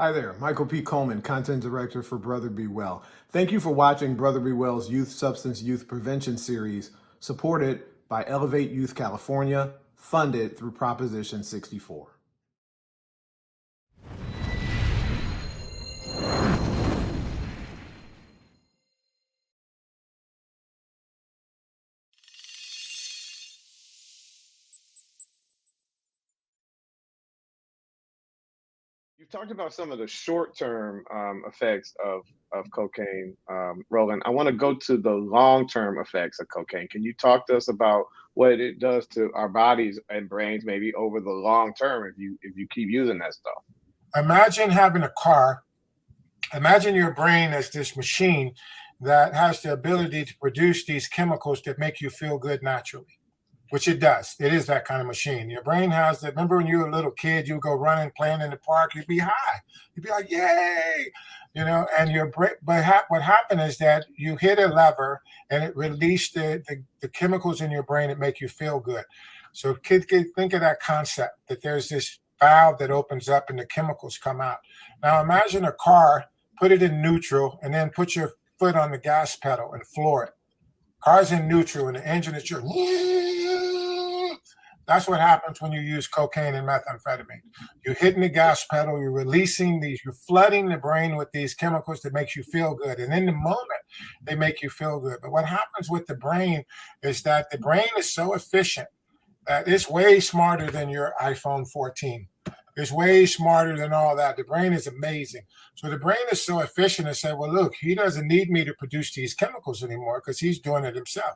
Hi there, Michael P. Coleman, Content Director for Brother Be Well. Thank you for watching Brother Be Well's Youth Substance Youth Prevention Series, supported by Elevate Youth California, funded through Proposition 64. You've talked about some of the short-term effects of cocaine, Roland. I want to go to the long-term effects of cocaine. Can you talk to us about what it does to our bodies and brains, maybe over the long term, if you keep using that stuff? Imagine having a car. Imagine your brain as this machine that has the ability to produce these chemicals that make you feel good naturally, which it does. It is that kind of machine. Your brain has that. Remember when you were a little kid, you would go running, playing in the park, you'd be high. You'd be like, yay, and your brain, but what happened is that you hit a lever and it released the chemicals in your brain that make you feel good. So kids think of that concept that there's this valve that opens up and the chemicals come out. Now imagine a car, put it in neutral, and then put your foot on the gas pedal and floor it. Car's in neutral and the engine is just. That's what happens when you use cocaine and methamphetamine. You're hitting the gas pedal, you're releasing these, you're flooding the brain with these chemicals that makes you feel good. And in the moment, they make you feel good. But what happens with the brain is that the brain is so efficient that it's way smarter than your iPhone 14. It's way smarter than all that. The brain is amazing. So the brain is so efficient and say, well, look, he doesn't need me to produce these chemicals anymore because he's doing it himself.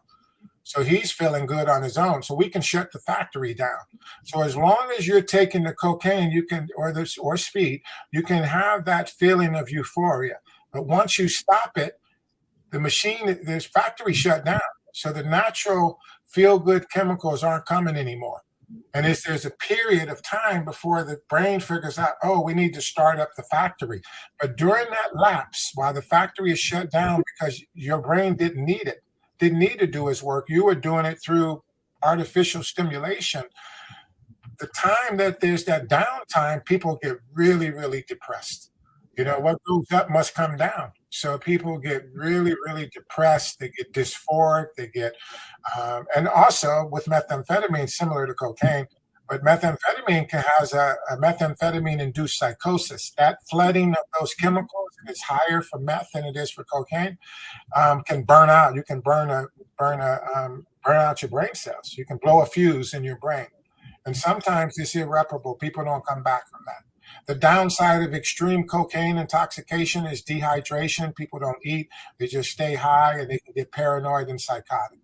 So he's feeling good on his own. So we can shut the factory down. So as long as you're taking the cocaine, you can, or speed, you can have that feeling of euphoria. But once you stop it, the machine, this factory shut down. So the natural feel-good chemicals aren't coming anymore. And there's a period of time before the brain figures out, oh, we need to start up the factory. But during that lapse, while the factory is shut down because your brain didn't need to do its work, you were doing it through artificial stimulation. The time that there's that downtime, people get really, really depressed. What goes up must come down. So people get really, really depressed. They get dysphoric. They get, and also with methamphetamine, similar to cocaine, but methamphetamine has a methamphetamine-induced psychosis. That flooding of those chemicals is higher for meth than it is for cocaine. Can burn out. You can burn out your brain cells. You can blow a fuse in your brain, and sometimes it's irreparable. People don't come back from that. The downside of extreme cocaine intoxication is dehydration. People don't eat. They just stay high and they can get paranoid and psychotic.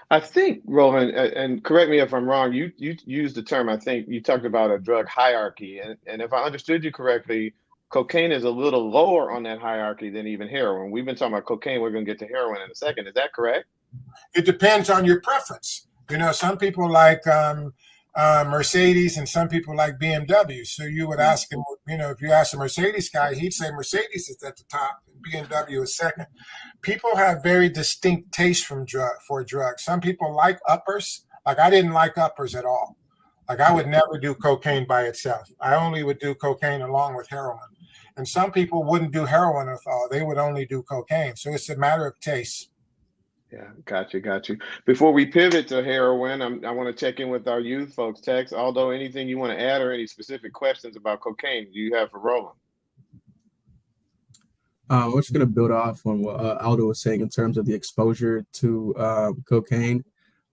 I think, Roland, and correct me if I'm wrong, you used the term, I think you talked about a drug hierarchy. And if I understood you correctly, cocaine is a little lower on that hierarchy than even heroin. We've been talking about cocaine. We're going to get to heroin in a second. Is that correct? It depends on your preference. Some people like Mercedes and some people like BMW. So you would ask him, if you ask a Mercedes guy, he'd say Mercedes is at the top and BMW is second. People have very distinct tastes for drugs. Some people like uppers. Like I didn't like uppers at all. Like I would never do cocaine by itself. I only would do cocaine along with heroin. And some people wouldn't do heroin at all. They would only do cocaine. So it's a matter of taste. Yeah, got you. Before we pivot to heroin, I want to check in with our youth folks. Tex, Aldo, anything you want to add or any specific questions about cocaine you have for Roland? I'm just going to build off on what Aldo was saying in terms of the exposure to cocaine.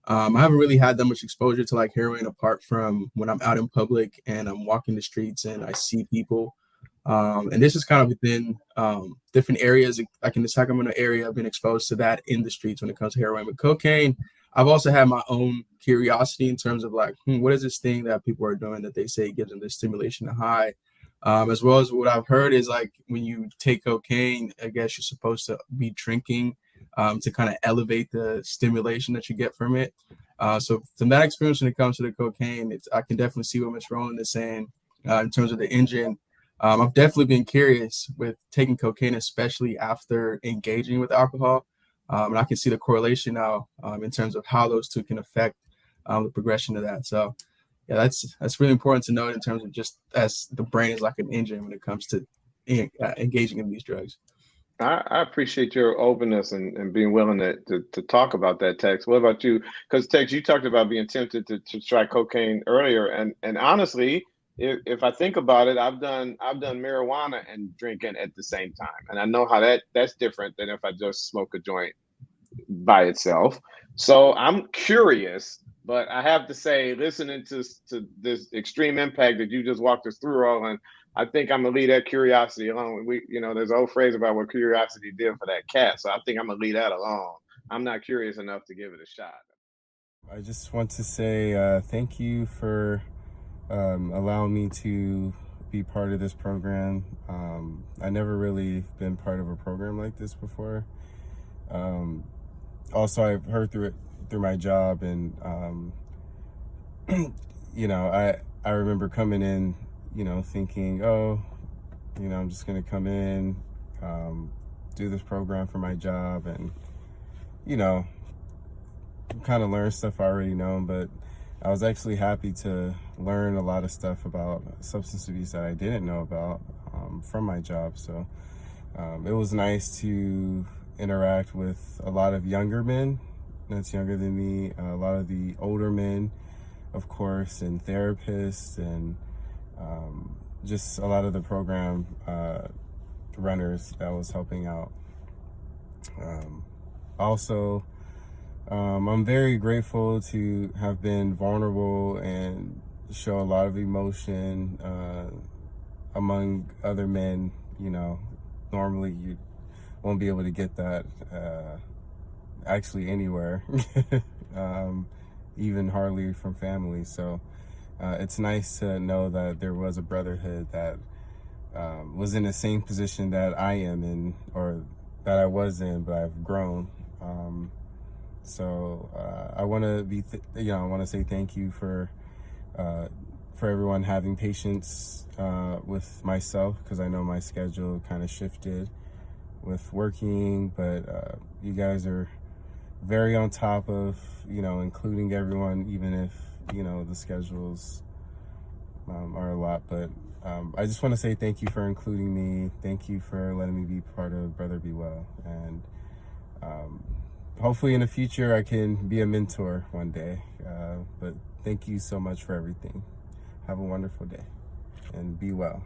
I haven't really had that much exposure to like heroin apart from when I'm out in public and I'm walking the streets and I see people. And this is kind of within different areas. Like in the Sacramento area, I've been exposed to that in the streets when it comes to heroin. But cocaine, I've also had my own curiosity in terms of like, what is this thing that people are doing that they say gives them this stimulation and high? As well as what I've heard is like when you take cocaine, I guess you're supposed to be drinking to kind of elevate the stimulation that you get from it. So from that experience when it comes to the cocaine, I can definitely see what Ms. Roland is saying in terms of the engine. I've definitely been curious with taking cocaine, especially after engaging with alcohol. And I can see the correlation now in terms of how those two can affect the progression of that. So yeah, that's really important to note in terms of just as the brain is like an engine when it comes to engaging in these drugs. I appreciate your openness and being willing to talk about that, Tex. What about you? Because Tex, you talked about being tempted to try cocaine earlier, and honestly, if I think about it, I've done marijuana and drinking at the same time, and I know how that's different than if I just smoke a joint by itself. So I'm curious, but I have to say, listening to this extreme impact that you just walked us through, Roland, I think I'm gonna leave that curiosity alone. There's an old phrase about what curiosity did for that cat, so I think I'm gonna leave that alone. I'm not curious enough to give it a shot. I just want to say thank you for allowing me to be part of this program. I never really been part of a program like this before. Also, I've heard through my job, and I remember coming in, thinking, oh, I'm just gonna come in, do this program for my job, and kind of learn stuff I already know. But I was actually happy to learn a lot of stuff about substance abuse that I didn't know about from my job. So it was nice to interact with a lot of younger men that's younger than me, a lot of the older men, of course, and therapists, and just a lot of the program runners that was helping out. Also, I'm very grateful to have been vulnerable and show a lot of emotion among other men. Normally you won't be able to get that actually anywhere, even hardly from family. So it's nice to know that there was a brotherhood that was in the same position that I am in, or that I was in, but I've grown. So I want to I want to say thank you for everyone having patience with myself, because I know my schedule kind of shifted with working, but you guys are very on top of including everyone, even if the schedules are a lot. But I just want to say thank you for including me. Thank you for letting me be part of Brother Be Well, and hopefully in the future I can be a mentor one day. But thank you so much for everything. Have a wonderful day and be well.